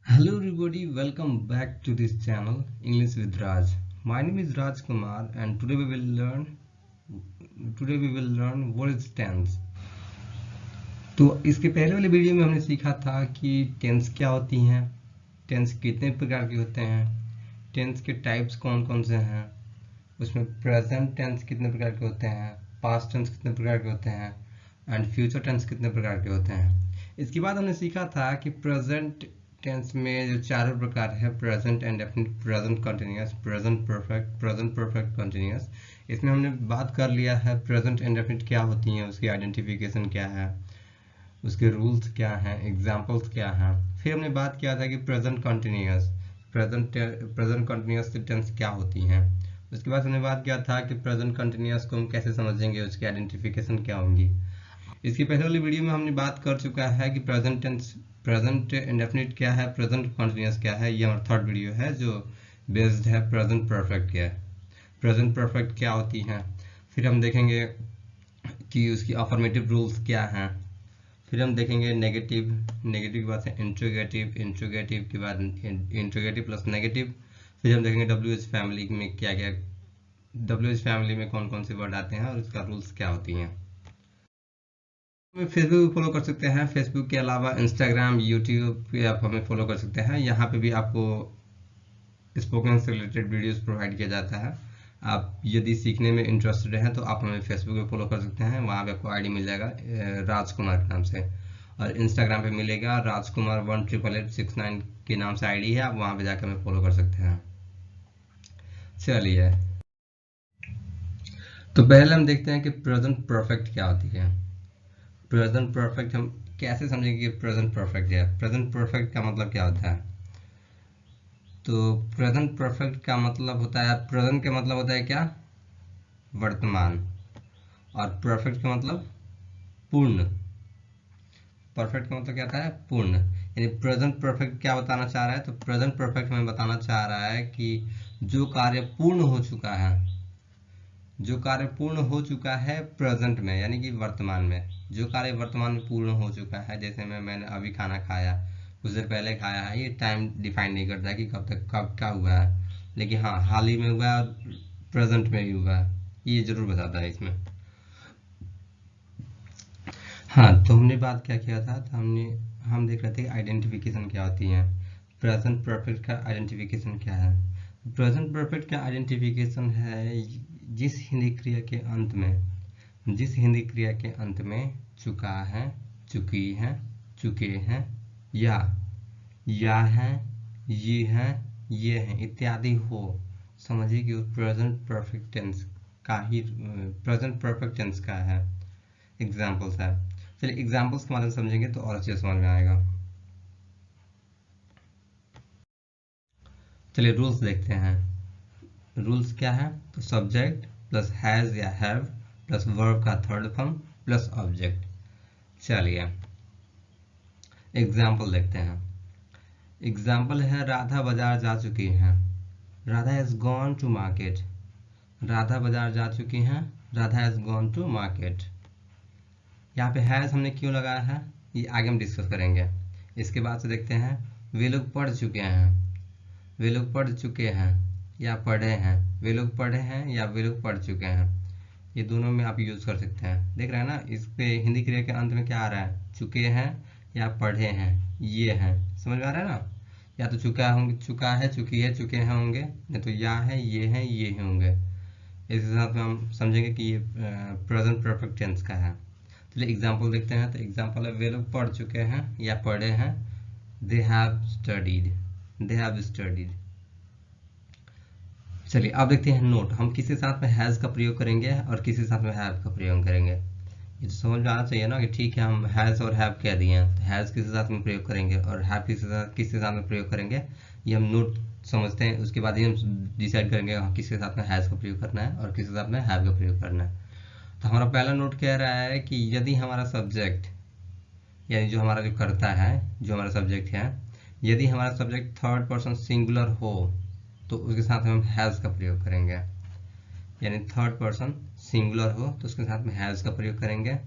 Hello everybody, welcome back to this channel English with Raj. My name is Raj Kumar and today we will learn what is tense. तो इसके पहले वाले video में हमने सीखा था कि टेंस क्या होती हैं, टेंस कितने प्रकार के होते हैं, टेंस के टाइप्स कौन कौन से हैं, उसमें प्रेजेंट टेंस कितने प्रकार के होते हैं, पास्ट टेंस कितने प्रकार के होते हैं एंड फ्यूचर टेंस कितने प्रकार के होते हैं। इसके बाद हमने सीखा था कि प्रेजेंट टेंस में जो चारों प्रकार है, present indefinite, present continuous, present perfect continuous. इसमें हमने बात कर लिया है प्रेजेंट इंडेफिनिट क्या होती हैं, उसकी आइडेंटिफिकेशन क्या है, उसके रूल्स क्या हैं, एग्जाम्पल्स क्या हैं। फिर हमने बात किया था कि प्रेजेंट कंटिन्यूअस टेंस क्या होती हैं। उसके बाद हमने बात किया था कि प्रेजेंट कंटिन्यूअस को हम कैसे समझेंगे, उसकी आइडेंटिफिकेशन क्या होंगी। इसकी पहले वाली वीडियो में हमने बात कर चुका है कि प्रेजेंट इंडेफिनिट क्या है, प्रेजेंट कंटिन्यूअस क्या है। ये हमारा थर्ड वीडियो है जो बेस्ड है प्रेजेंट परफेक्ट क्या है, प्रेजेंट परफेक्ट क्या होती हैं। फिर हम देखेंगे कि उसकी अफर्मेटिव रूल्स क्या हैं। फिर हम देखेंगे नेगेटिव के बाद से इंट्रोगेटिव के बाद इंट्रोगेटिव प्लस नेगेटिव। फिर हम देखेंगे WH फैमिली में क्या क्या, WH फैमिली में कौन कौन से वर्ड आते हैं और उसका रूल्स क्या होती हैं। फेसबुक फॉलो कर सकते हैं, फेसबुक के अलावा इंस्टाग्राम, यूट्यूब पे आप हमें फॉलो कर सकते हैं। यहाँ पे भी आपको स्पोकन से रिलेटेड वीडियोस प्रोवाइड किया जाता है। आप यदि सीखने में इंटरेस्टेड हैं तो आप हमें फेसबुक पे फॉलो कर सकते हैं, वहाँ पे आपको आईडी मिल जाएगा राजकुमार के नाम से, और इंस्टाग्राम पे मिलेगा राजकुमार 1888869 के नाम से आईडी है, आप वहाँ पे जाकर हमें फॉलो कर सकते हैं। चलिए, तो पहले हम देखते हैं कि प्रेजेंट परफेक्ट क्या होती है। प्रेजेंट परफेक्ट हम कैसे समझेंगे कि प्रेजेंट परफेक्ट है। प्रेजेंट परफेक्ट का मतलब क्या होता है? तो प्रेजेंट परफेक्ट का मतलब होता है, प्रेजेंट का मतलब होता है क्या, वर्तमान, और परफेक्ट का मतलब पूर्ण। परफेक्ट का मतलब क्या होता है, पूर्ण। यानी प्रेजेंट परफेक्ट क्या बताना चाह रहा है, तो प्रेजेंट परफेक्ट हमें बताना चाह रहा है कि जो कार्य पूर्ण हो चुका है, जो कार्य पूर्ण हो चुका है प्रेजेंट में, यानी कि वर्तमान में, जो कार्य वर्तमान में पूर्ण हो चुका है। जैसे मैंने अभी खाना खाया, कुछ देर पहले खाया है, ये टाइम डिफाइन नहीं करता कि कब तक कब क्या हुआ है, लेकिन हाँ हाल ही में हुआ है और प्रेजेंट में ही हुआ है, ये जरूर बताता है इसमें। हाँ, तो हमने बात क्या किया था, तो हम देख रहे थे आइडेंटिफिकेशन क्या होती है। प्रेजेंट परफेक्ट का आइडेंटिफिकेशन क्या है? प्रेजेंट परफेक्ट का आइडेंटिफिकेशन है जिस हिंदी क्रिया के अंत में, जिस हिंदी क्रिया के अंत में चुका है, चुकी है, चुके हैं, या है, ये हैं इत्यादि हो, समझिए कि प्रेजेंट परफेक्ट टेंस का ही, प्रेजेंट परफेक्ट टेंस का है। एग्जाम्पल्स है, चलिए एग्जाम्पल्स के माध्यम से समझेंगे तो और अच्छे समझ में आएगा। चलिए रूल्स देखते हैं। रूल्स क्या है, तो सब्जेक्ट प्लस हैज या हैव प्लस वर्ब का थर्ड फॉर्म प्लस ऑब्जेक्ट। चलिए एग्जाम्पल देखते हैं। एग्जाम्पल है राधा बाजार जा चुकी हैं, Radha has gone to market. Radha बाजार जा चुकी हैं, Radha has gone to market. यहाँ पे हैज हमने क्यों लगाया है, ये आगे हम डिस्कस करेंगे। इसके बाद से देखते हैं, वे लोग पढ़ चुके हैं, वे लोग पढ़ चुके हैं या पढ़े हैं, वे लोग पढ़े हैं या वे लोग पढ़ चुके हैं, ये दोनों में आप यूज कर सकते हैं। देख रहे हैं ना, इस पे हिंदी क्रिया के अंत में क्या आ रहा है, चुके हैं या पढ़े हैं, ये हैं, समझ में आ रहा है ना। या तो चुका होंगे, चुका है, चुकी है, चुके हैं होंगे, नहीं तो या है, ये होंगे। इस हिसाब से हम समझेंगे कि ये प्रेजेंट परफेक्ट टेंस का है। चलिए एग्जाम्पल देखते हैं। तो एग्जाम्पल है, वे लोग पढ़ चुके हैं या पढ़े हैं, they have studied, they have studied. चलिए अब देखते हैं नोट, हम किसके साथ में हैज़ का प्रयोग करेंगे और किसके साथ में हैव का प्रयोग करेंगे। ये तो समझ में आना चाहिए ना कि ठीक है हम हैज़ और हैव कह दिए हैं, तो हैज़ किसके साथ में प्रयोग करेंगे और हैव किसके साथ में प्रयोग करेंगे, ये हम नोट समझते हैं। उसके बाद ही हम डिसाइड करेंगे किसके साथ में हैज़ का प्रयोग करना है और किसके साथ में हैव का प्रयोग करना है। तो हमारा पहला नोट कह रहा है कि यदि हमारा सब्जेक्ट, यानी जो हमारा जो करता है, जो हमारा सब्जेक्ट है, यदि हमारा सब्जेक्ट थर्ड पर्सन सिंगुलर हो तो उसके साथ में हम हैज़ का प्रयोग करेंगे। यानी थर्ड पर्सन सिंगुलर हो तो उसके साथ में हैज़ का प्रयोग करेंगे।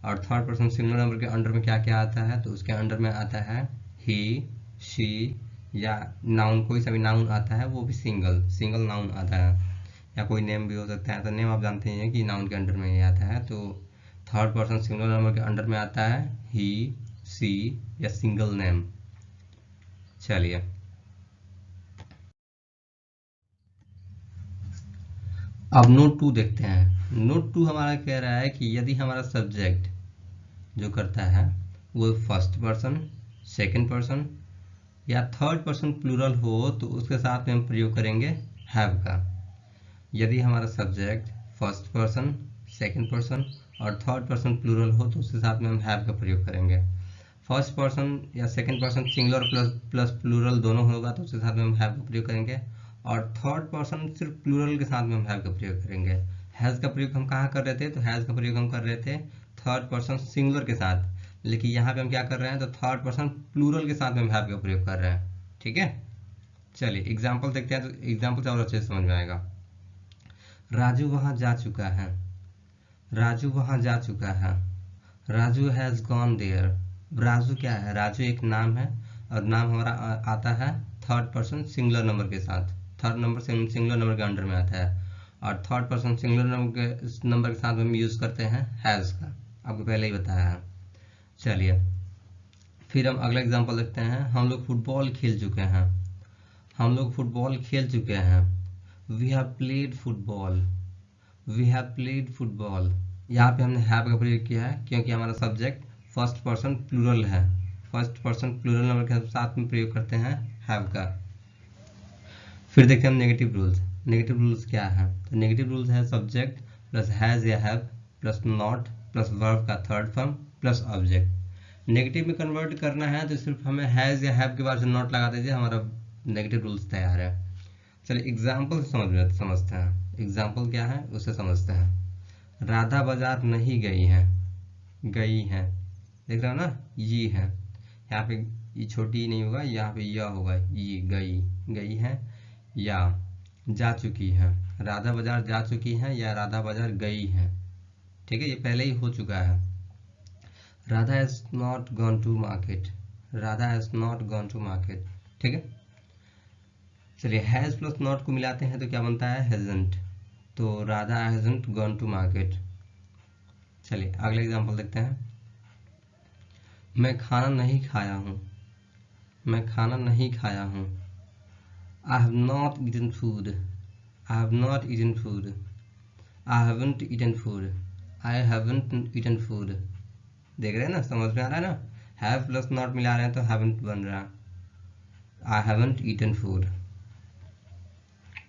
और थर्ड पर्सन सिंगुलर नंबर के अंडर में क्या क्या आता है, तो उसके अंडर में आता है ही, शी, या नाउन कोई सा भी नाउन आता है वो भी सिंगल नाउन आता है, या कोई नेम भी हो सकता है। तो नेम आप जानते हैं कि नाउन के अंडर में ही आता है, तो थर्ड पर्सन सिंगुलर नंबर के अंडर में आता है ही, सी या सिंगल नेम। चलिए अब नोट 2 देखते हैं। नोट 2 हमारा कह रहा है कि यदि हमारा सब्जेक्ट जो करता है वो फर्स्ट पर्सन, सेकंड पर्सन या थर्ड पर्सन प्लूरल हो तो उसके साथ में हम प्रयोग करेंगे हैव का। यदि हमारा subject first person, second person और थर्ड पर्सन प्लूरल हो तो उसके साथ में हम हैव का प्रयोग करेंगे। फर्स्ट पर्सन या second person singular plus plural दोनों होगा तो उसके साथ में हम हैव का प्रयोग करेंगे, और थर्ड पर्सन सिर्फ प्लूरल के साथ में हम हैव का प्रयोग करेंगे। हैज का प्रयोग हम कहाँ कर रहे थे, तो हैज का प्रयोग हम कर रहे थे थर्ड पर्सन सिंगुलर के साथ, लेकिन यहाँ पे हम क्या कर रहे हैं, तो थर्ड पर्सन प्लूरल के साथ में हम हैव का प्रयोग कर रहे हैं। ठीक है, चलिए एग्जाम्पल देखते हैं, तो एग्जाम्पल से और अच्छे से समझ में आएगा। राजू वहां जा चुका है, राजू वहां जा चुका है, Raju has gone there. Raju क्या है, राजू एक नाम है और नाम हमारा आता है थर्ड पर्सन सिंगुलर नंबर के साथ, थर्ड नंबर सिंगुलर नंबर के अंडर में आता है, और थर्ड पर्सन सिंगुलर नंबर के साथ हम यूज करते हैं हैज का, आपको पहले ही बताया है। चलिए फिर हम अगला एग्जांपल देखते हैं। हम लोग फुटबॉल खेल चुके हैं, हम लोग फुटबॉल खेल चुके हैं। We have played football, we have played football. यहाँ पे हमने हैव का प्रयोग किया है क्योंकि हमारा सब्जेक्ट फर्स्ट पर्सन प्लूरल है, फर्स्ट पर्सन प्लूरल नंबर के साथ में प्रयोग करते हैं हैव का। फिर देखते हैं हम नेगेटिव रूल्स। नेगेटिव रूल्स क्या है, तो नेगेटिव रूल्स है सब्जेक्ट प्लस हैज या have plus not plus verb का third form plus object. Negative में कन्वर्ट करना है तो सिर्फ हमें हैज या हैव के बाद नॉट लगा दीजिए, हमारा नेगेटिव रूल्स तैयार है। चलिए एग्जाम्पल समझते हैं, एग्जाम्पल क्या है उसे समझते हैं। राधा बाजार नहीं गई है, गई है, देख रहे हो ना, ये है, यहाँ पे ये छोटी नहीं होगा, यहाँ पे यह होगा, ये गई, गई है, या जा चुकी है, राधा बाजार जा चुकी है या राधा बाजार गई है। ठीक है, ये पहले ही हो चुका है। Radha has not gone to market, Radha has not gone to market. ठीक है, चलिए हैज प्लस नॉट को मिलाते हैं तो क्या बनता है, हैजंट, तो Radha hasn't gone to market. चलिए अगला एग्जांपल देखते हैं। मैं खाना नहीं खाया हूँ, मैं खाना नहीं खाया हूँ। I have not eaten food, I have not eaten food, I haven't eaten food, I haven't eaten food. देख रहे हैं ना, समझ में आ रहा है ना, हैव प्लस नॉट मिला रहे हैं तो हैवंट बन रहा, आई हैवंट ईटन फूड।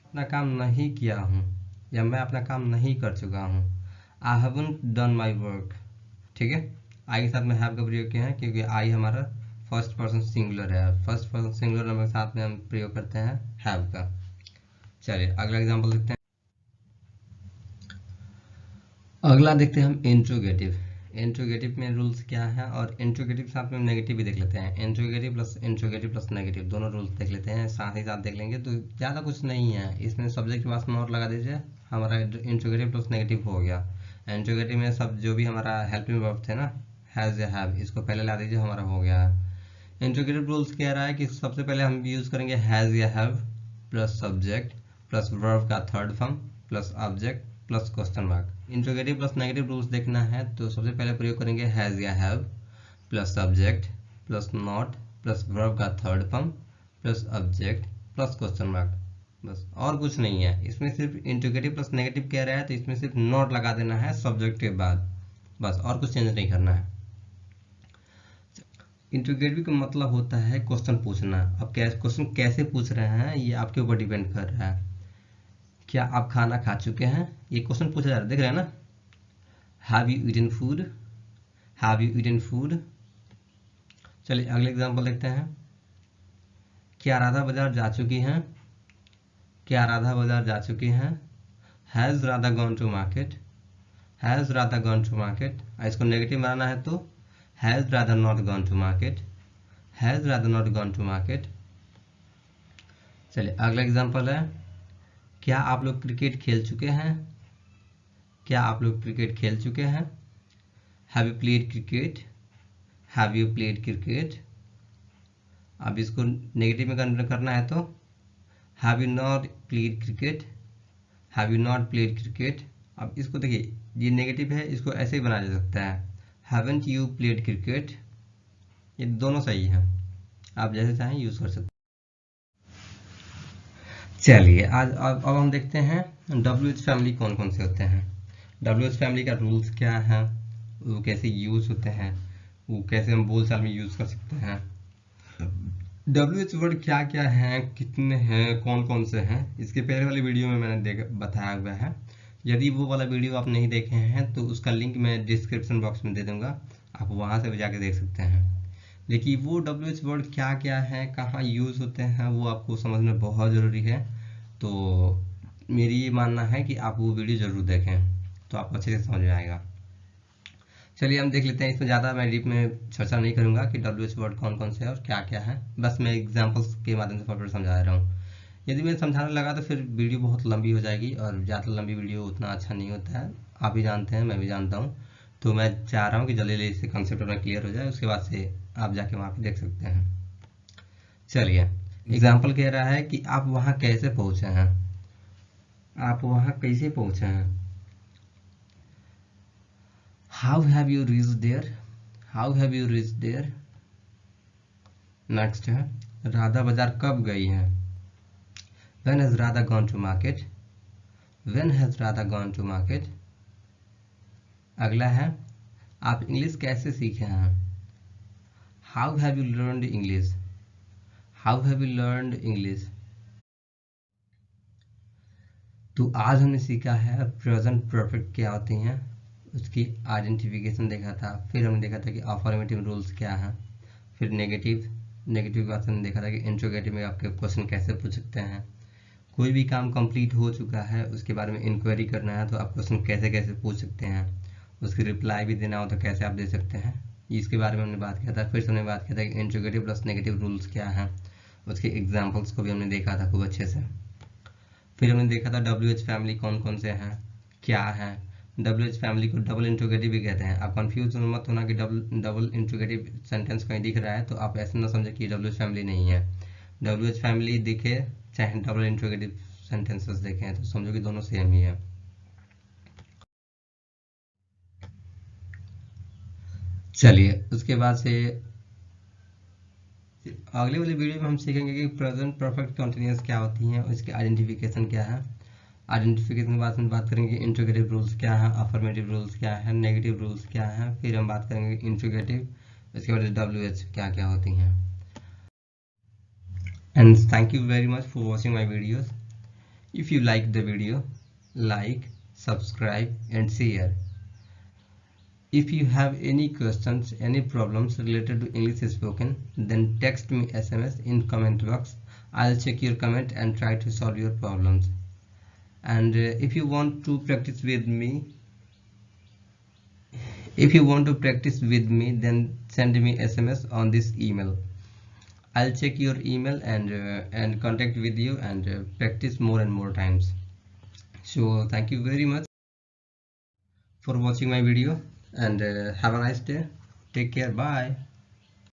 अपना काम नहीं किया हूँ या मैं अपना काम नहीं कर चुका हूँ, I haven't done my work. ठीक है, आई के साथ में हैव का प्रयोग किया है क्योंकि आई हमारा फर्स्ट पर्सन सिंगुलर है, फर्स्ट पर्सन सिंगुलर नंबर के साथ में हम प्रयोग करते हैं हैव का। चलिए अगला एग्जांपल देखते हैं। अगला देखते हैं हम इंट्रोगेटिव। इंट्रोगेटिव में रूल्स क्या है, और इंट्रोगेटिव के साथ में नेगेटिव भी देख लेते हैं। इंट्रोगेटिव प्लस नेगेटिव दोनों रूल्स देख लेते हैं, साथ ही साथ देख लेंगे, तो ज़्यादा कुछ नहीं है इसमें। सब्जेक्ट के पास नॉट लगा दीजिए, हमारा इंट्रोगेटिव प्लस नेगेटिव हो गया। इंट्रोगेटिव में सब जो भी हमारा हेल्पिंग वर्ब थे ना, हैज या हैव, इसको पहले ला दीजिए, हमारा हो गया है। इंट्रोगेटिव रूल्स कह रहा है कि सबसे पहले हम यूज करेंगे हैज या have plus subject plus verb का third form plus object plus question mark. Interrogative plus negative rules देखना है तो सबसे पहले प्रयोग करेंगे हैज या have plus subject plus not plus verb का third form plus object plus question mark, बस और कुछ नहीं है इसमें। सिर्फ इंट्रोगेटिव प्लस नेगेटिव कह रहा है तो इसमें सिर्फ नॉट लगा देना है सब्जेक्ट के बाद, बस और कुछ चेंज नहीं करना है। इंट्रोगेटिव का मतलब होता है क्वेश्चन पूछना। अब क्वेश्चन कैसे पूछ रहे हैं ये आपके ऊपर डिपेंड कर रहा है। क्या आप खाना खा चुके हैं, ये क्वेश्चन पूछा जा रहा है, देख रहे हैं ना, have you eaten food, have you eaten food. चलिए अगले एग्जांपल देखते हैं। क्या राधा बाजार जा चुकी हैं, क्या राधा बाजार जा चुकी हैं। Has Radha gone to market, has Radha gone to market. इसको नेगेटिव बनाना है तो has Radha not gone to market, has Radha not gone to market. चलिए अगला एग्जांपल है। क्या आप लोग क्रिकेट खेल चुके हैं, क्या आप लोग क्रिकेट खेल चुके हैं। Have you played cricket, have you played cricket. अब इसको नेगेटिव में कन्वर्ट करना है तो have you not played cricket, have you not played cricket. अब इसको देखिए, ये नेगेटिव है, इसको ऐसे ही बनाया जा सकता है हैवंट यू प्लेड क्रिकेट। ये दोनों सही है, आप जैसे चाहें यूज कर सकते हैं। चलिए आज अब हम देखते हैं WH फैमिली कौन कौन से होते हैं, WH फैमिली का रूल्स क्या है, वो कैसे यूज होते हैं, वो कैसे हम बोलचाल में यूज कर सकते हैं, WH वर्ड क्या क्या हैं, कितने हैं, कौन कौन से हैं, इसके पहले वाली वीडियो में मैंने बताया हुआ है। यदि वो वाला वीडियो आप नहीं देखे हैं तो उसका लिंक मैं डिस्क्रिप्शन बॉक्स में दे दूंगा, आप वहां से भी जाके देख सकते हैं। लेकिन वो WH वर्ड क्या क्या है, कहाँ यूज होते हैं, वो आपको समझना बहुत ज़रूरी है। तो मेरी ये मानना है कि आप वो वीडियो ज़रूर देखें, तो आपको अच्छे से समझ में आएगा। चलिए हम देख लेते हैं, इसमें ज़्यादा मैं डीप में चर्चा नहीं करूंगा कि WH वर्ड कौन कौन से हैं और क्या क्या है, बस मैं एग्जाम्पल्स के माध्यम से फटाफट समझा रहा हूँ। यदि मैं समझाने लगा तो फिर वीडियो बहुत लंबी हो जाएगी, और ज़्यादा लंबी वीडियो उतना अच्छा नहीं होता है, आप भी जानते हैं, मैं भी जानता हूँ। तो मैं चाह रहा हूँ कि जल्दी जल्दी से कंसेप्ट अपना क्लियर हो जाए, उसके बाद से आप जाके वहाँ पे देख सकते हैं। चलिए एग्जाम्पल कह रहा है कि आप वहाँ कैसे पहुँचे हैं, आप वहाँ कैसे पहुँचे हैं। How have you reached there, how have you reached there. Next है राधा बाजार कब गई है, when has Radha gone to market, when has Radha gone to market. अगला है आप इंग्लिश कैसे सीखे हैं, how have you learned English, how have you learned English. तो आज हमने सीखा है प्रेजेंट परफेक्ट क्या होती हैं, उसकी आइडेंटिफिकेशन देखा था, फिर हमने देखा था कि अफर्मेटिव रूल्स क्या हैं, फिर नेगेटिव के बाद हमने देखा था कि इंट्रोगेटिव में आपके क्वेश्चन कैसे पूछ सकते हैं, कोई भी काम कंप्लीट हो चुका है उसके बारे में इंक्वायरी करना है तो आप क्वेश्चन कैसे कैसे पूछ सकते हैं, उसकी रिप्लाई भी देना हो तो कैसे आप दे सकते हैं, इसके बारे में हमने बात किया था। फिर हमने बात किया था कि इंट्रोगेटिव प्लस नेगेटिव रूल्स क्या हैं, उसके एग्जाम्पल्स को भी हमने देखा था खूब अच्छे से। फिर हमने देखा था WH फैमिली कौन कौन से हैं, क्या है। WH फैमिली को डबल इंट्रोगेटिव भी कहते हैं। आप कंफ्यूज मत होना कि डबल इंट्रोगेटिव सेंटेंस कहीं दिख रहा है तो आप ऐसे ना समझे कि WH फैमिली नहीं है। WH फैमिली दिखे चाहे डबल इंट्रोगेटिव सेंटेंसेस देखें तो समझो कि दोनों सेम ही है। चलिए उसके बाद से अगले वाली वीडियो में हम सीखेंगे कि प्रेजेंट परफेक्ट कंटिन्यूअस क्या होती हैं और इसकी आइडेंटिफिकेशन क्या है। आइडेंटिफिकेशन के बाद हम बात करेंगे इंट्रोगेटिव रूल्स क्या है, अफर्मेटिव रूल्स क्या है, नेगेटिव रूल्स क्या है, फिर हम बात करेंगे इंट्रोगेटिव, इसके बाद WH क्या क्या होती हैं। And thank you very much for watching my videos. If you like the video, like, subscribe and share. If you have any questions, any problems related to English spoken, then text me SMS in comment box. I'll check your comment and try to solve your problems. And if you want to practice with me, then send me SMS on this email. I'll check your email and contact with you and practice more and more times. So thank you very much for watching my video and have a nice day. Take care. Bye.